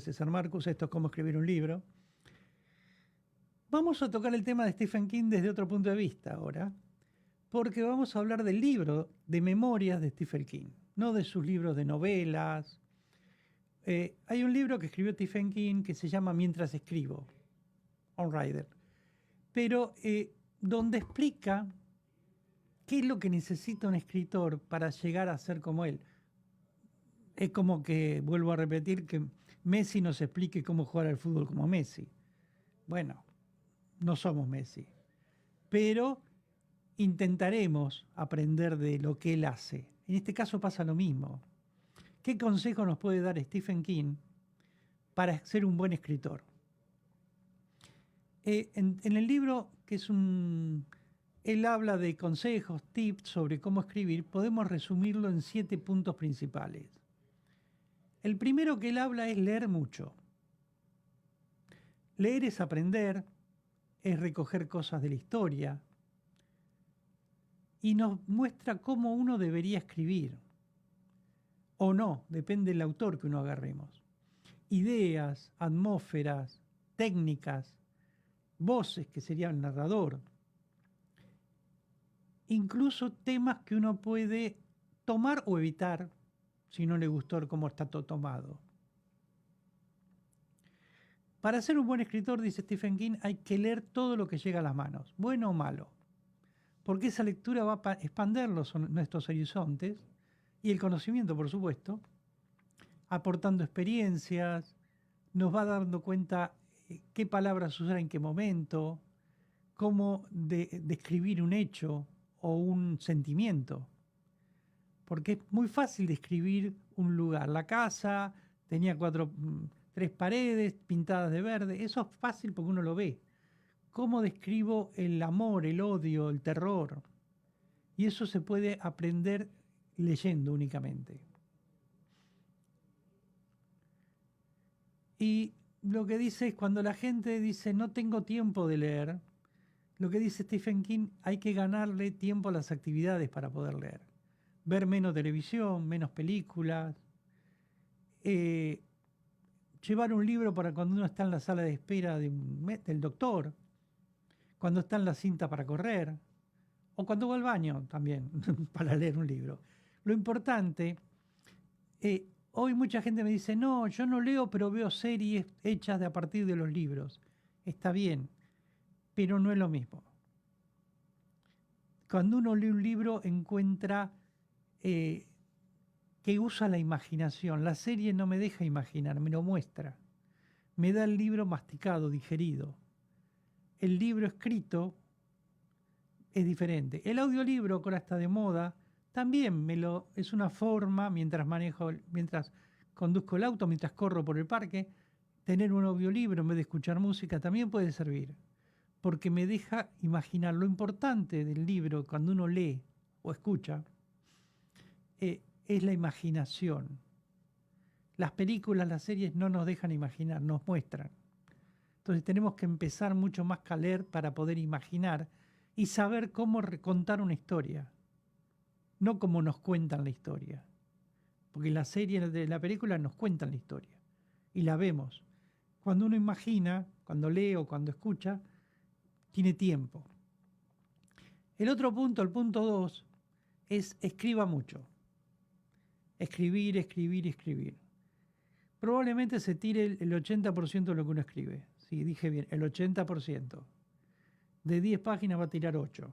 es César Marcus, esto es Cómo escribir un libro. Vamos a tocar el tema de Stephen King desde otro punto de vista ahora, porque vamos a hablar del libro de memorias de Stephen King, no de sus libros de novelas. Hay un libro que escribió Stephen King que se llama Mientras escribo, On Rider, pero donde explica qué es lo que necesita un escritor para llegar a ser como él. Es como que, vuelvo a repetir, que Messi nos explique cómo jugar al fútbol como Messi. Bueno, no somos Messi, pero intentaremos aprender de lo que él hace. En este caso pasa lo mismo. ¿Qué consejo nos puede dar Stephen King para ser un buen escritor? En el libro, él habla de consejos, tips sobre cómo escribir, podemos resumirlo en 7 puntos principales. El primero que él habla es leer mucho. Leer es aprender, es recoger cosas de la historia y nos muestra cómo uno debería escribir. O no, depende del autor que uno agarremos. Ideas, atmósferas, técnicas, voces, que sería el narrador. Incluso temas que uno puede tomar o evitar si no le gustó cómo está todo tomado. Para ser un buen escritor, dice Stephen King, hay que leer todo lo que llega a las manos, bueno o malo, porque esa lectura va a expandir nuestros horizontes y el conocimiento, por supuesto, aportando experiencias, nos va dando cuenta qué palabras usar en qué momento, cómo describir un hecho o un sentimiento. Porque es muy fácil describir un lugar. La casa tenía 3 paredes pintadas de verde. Eso es fácil porque uno lo ve. ¿Cómo describo el amor, el odio, el terror? Y eso se puede aprender leyendo únicamente. Y lo que dice es, cuando la gente dice no tengo tiempo de leer, lo que dice Stephen King, hay que ganarle tiempo a las actividades para poder leer. Ver menos televisión, menos películas, llevar un libro para cuando uno está en la sala de espera del doctor, cuando está en la cinta para correr, o cuando va al baño también, para leer un libro. Lo importante, hoy mucha gente me dice, no, yo no leo, pero veo series hechas a partir de los libros. Está bien, pero no es lo mismo. Cuando uno lee un libro encuentra que usa la imaginación. La serie no me deja imaginar, me lo muestra. Me da el libro masticado, digerido. El libro escrito es diferente. El audiolibro, que ahora está de moda, también es una forma, mientras conduzco el auto, mientras corro por el parque, tener un audiolibro en vez de escuchar música también puede servir, porque me deja imaginar. Lo importante del libro cuando uno lee o escucha es la imaginación. Las películas, las series no nos dejan imaginar, nos muestran. Entonces tenemos que empezar mucho más que a leer para poder imaginar y saber cómo contar una historia, no cómo nos cuentan la historia. Porque la serie de la película nos cuentan la historia y la vemos. Cuando uno imagina, cuando lee o cuando escucha, tiene tiempo. El otro punto, el punto 2, es escriba mucho. Escribir, escribir, escribir. Probablemente se tire el 80% de lo que uno escribe. Sí, dije bien, el 80%. De 10 páginas va a tirar 8.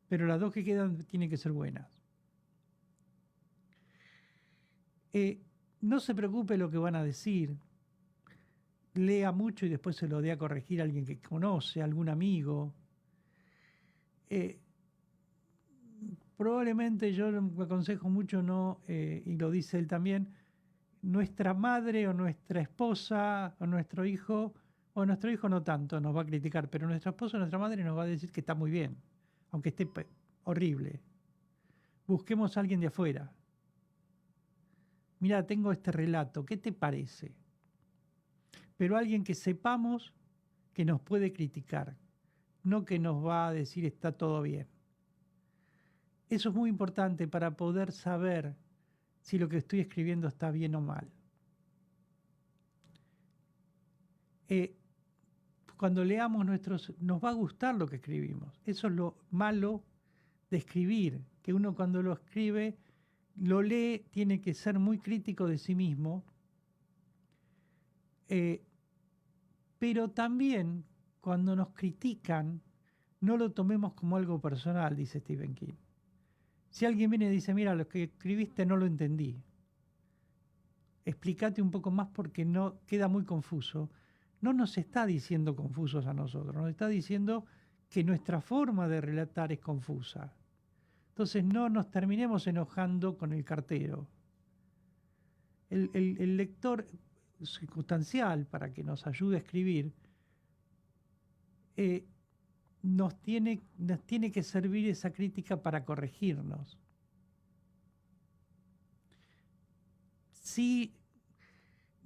Pero las 2 que quedan tienen que ser buenas. No se preocupe lo que van a decir. Lea mucho y después se lo dé a corregir a alguien que conoce, a algún amigo. Probablemente yo me aconsejo mucho no, y lo dice él también, nuestra madre o nuestra esposa o nuestro hijo no tanto nos va a criticar, pero nuestra esposa o nuestra madre nos va a decir que está muy bien, aunque esté horrible. Busquemos a alguien de afuera. Mira, tengo este relato, ¿qué te parece? Pero alguien que sepamos que nos puede criticar, no que nos va a decir está todo bien. Eso es muy importante para poder saber si lo que estoy escribiendo está bien o mal. eh, cuando leamos nos va a gustar lo que escribimos. Eso es lo malo de escribir, que uno cuando lo escribe, lo lee, tiene que ser muy crítico de sí mismo, pero también cuando nos critican, no lo tomemos como algo personal, dice Stephen King. Si alguien viene y dice, mira, lo que escribiste no lo entendí, explícate un poco más porque no queda muy confuso, no nos está diciendo confusos a nosotros, nos está diciendo que nuestra forma de relatar es confusa. Entonces no nos terminemos enojando con el cartero. El lector circunstancial, para que nos ayude a escribir, nos tiene que servir esa crítica para corregirnos. Si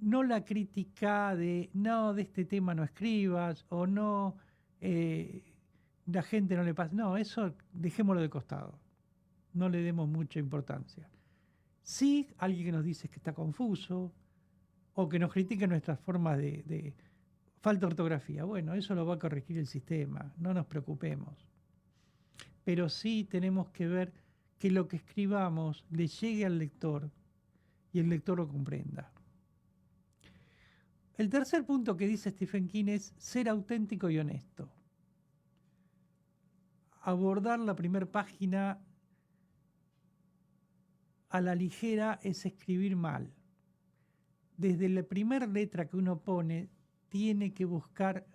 no la crítica de no, de este tema no escribas, o no, la gente no le pasa. No, eso dejémoslo de costado. No le demos mucha importancia. Sí, alguien que nos dice que está confuso, o que nos critique nuestras formas de falta de ortografía. Bueno, eso lo va a corregir el sistema, no nos preocupemos. Pero sí tenemos que ver que lo que escribamos le llegue al lector y el lector lo comprenda. El tercer punto que dice Stephen King es ser auténtico y honesto. Abordar la primera página a la ligera es escribir mal. Desde la primera letra que uno pone, tiene que buscar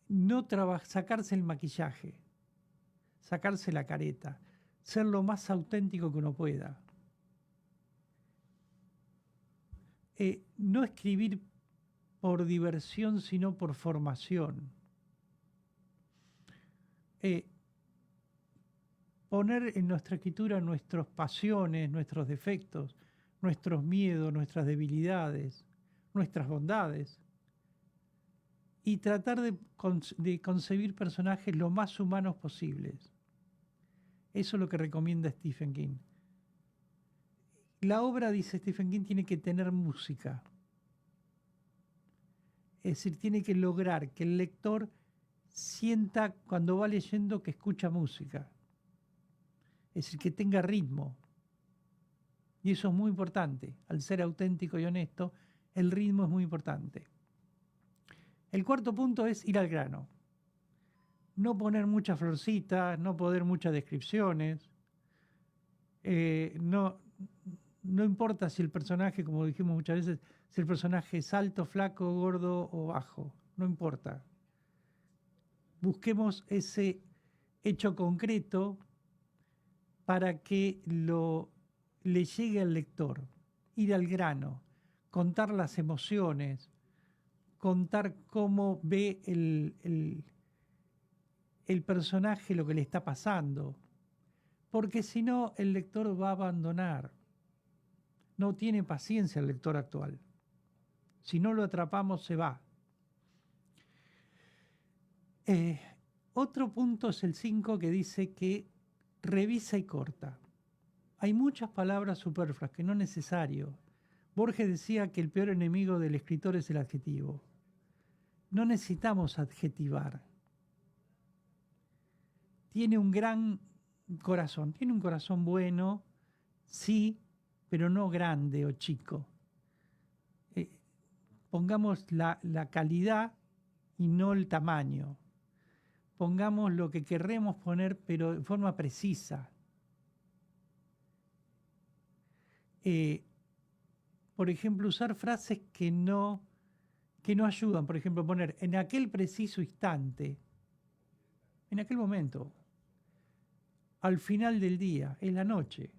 no sacarse el maquillaje, sacarse la careta, ser lo más auténtico que uno pueda. No escribir por diversión, sino por formación. Poner en nuestra escritura nuestras pasiones, nuestros defectos, nuestros miedos, nuestras debilidades, nuestras bondades, y tratar de concebir personajes lo más humanos posibles. Eso es lo que recomienda Stephen King. La obra, dice Stephen King, tiene que tener música. Es decir, tiene que lograr que el lector sienta cuando va leyendo que escucha música. Es decir, que tenga ritmo. Y eso es muy importante. Al ser auténtico y honesto, el ritmo es muy importante. El cuarto punto es ir al grano. No poner muchas florcitas, no poner muchas descripciones. No importa si el personaje, como dijimos muchas veces, si el personaje es alto, flaco, gordo o bajo. No importa. Busquemos ese hecho concreto para que le llegue al lector. Ir al grano, contar las emociones, contar cómo ve el personaje lo que le está pasando, porque si no el lector va a abandonar. No tiene paciencia el lector actual. Si no lo atrapamos se va. Otro punto es el 5 que dice que revisa y corta. Hay muchas palabras superfluas que no es necesario. Borges decía que el peor enemigo del escritor es el adjetivo. No necesitamos adjetivar. Tiene un gran corazón, tiene un corazón bueno, sí, pero no grande o chico. Pongamos la calidad y no el tamaño. Pongamos lo que querremos poner, pero de forma precisa. Por ejemplo, usar frases que no ayudan. Por ejemplo, poner en aquel preciso instante, en aquel momento, al final del día, en la noche.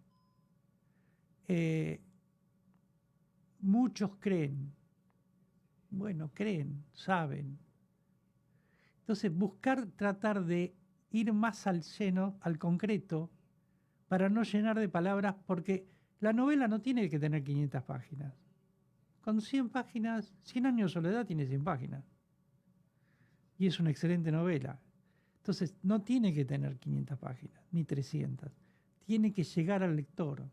Muchos creen. Bueno, creen, saben. Entonces, tratar de ir más al lleno, al concreto, para no llenar de palabras, porque la novela no tiene que tener 500 páginas. Con 100 páginas, 100 años de soledad tiene 100 páginas. Y es una excelente novela. Entonces, no tiene que tener 500 páginas, ni 300. Tiene que llegar al lector.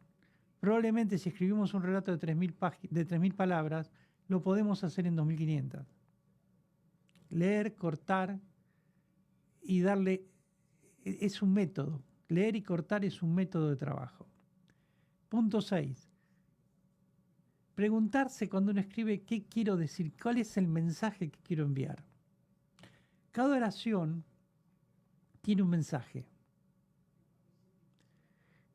Probablemente si escribimos un relato de 3.000 palabras, lo podemos hacer en 2.500. leer, cortar y darle, es un método. Leer y cortar es un método de trabajo. Punto 6. Preguntarse cuando uno escribe qué quiero decir, cuál es el mensaje que quiero enviar. Cada oración tiene un mensaje.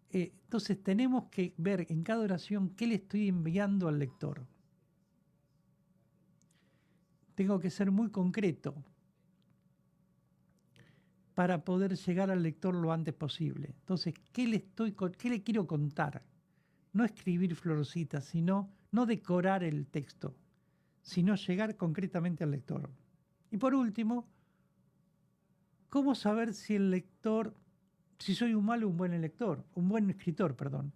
Entonces tenemos que ver en cada oración qué le estoy enviando al lector. Tengo que ser muy concreto para poder llegar al lector lo antes posible. Entonces, ¿qué le quiero contar? No escribir florcitas, sino no decorar el texto, sino llegar concretamente al lector. Y por último, ¿cómo saber si el lector, si soy un malo o un buen lector, un buen escritor, perdón?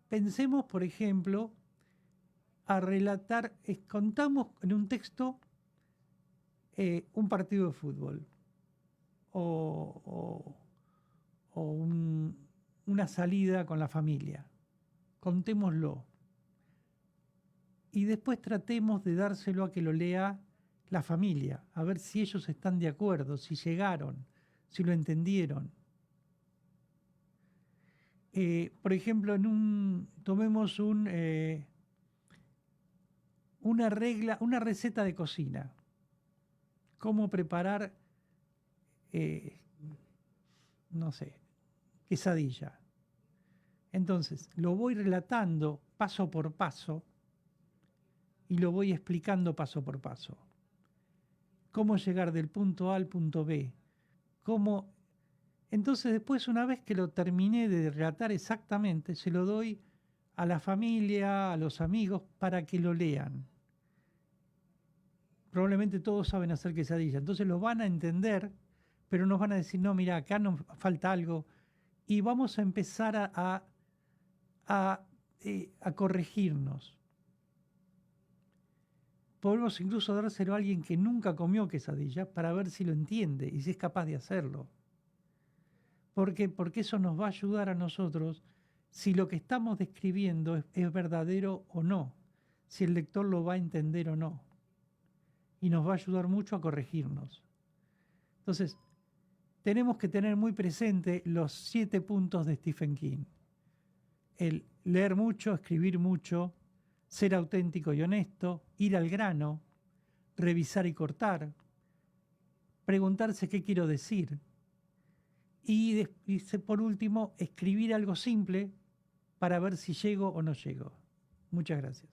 Pensemos, por ejemplo, a relatar, contamos en un texto un partido de fútbol o una salida con la familia. Contémoslo. Y después tratemos de dárselo a que lo lea la familia, a ver si ellos están de acuerdo, si llegaron, si lo entendieron. Por ejemplo, tomemos una receta de cocina. Cómo preparar, no sé, quesadilla. Entonces, lo voy relatando paso por paso y lo voy explicando paso por paso. Cómo llegar del punto A al punto B. Entonces, después, una vez que lo terminé de relatar exactamente, se lo doy a la familia, a los amigos, para que lo lean. Probablemente todos saben hacer quesadilla, entonces lo van a entender, pero nos van a decir, no, mira, acá nos falta algo, y vamos a empezar a corregirnos. Podemos incluso dárselo a alguien que nunca comió quesadilla para ver si lo entiende y si es capaz de hacerlo. ¿Por qué? Porque eso nos va a ayudar a nosotros si lo que estamos describiendo es verdadero o no, si el lector lo va a entender o no. Y nos va a ayudar mucho a corregirnos. Entonces, tenemos que tener muy presente los 7 puntos de Stephen King. El leer mucho, escribir mucho, ser auténtico y honesto, ir al grano, revisar y cortar, preguntarse qué quiero decir y por último, escribir algo simple para ver si llego o no llego. Muchas gracias.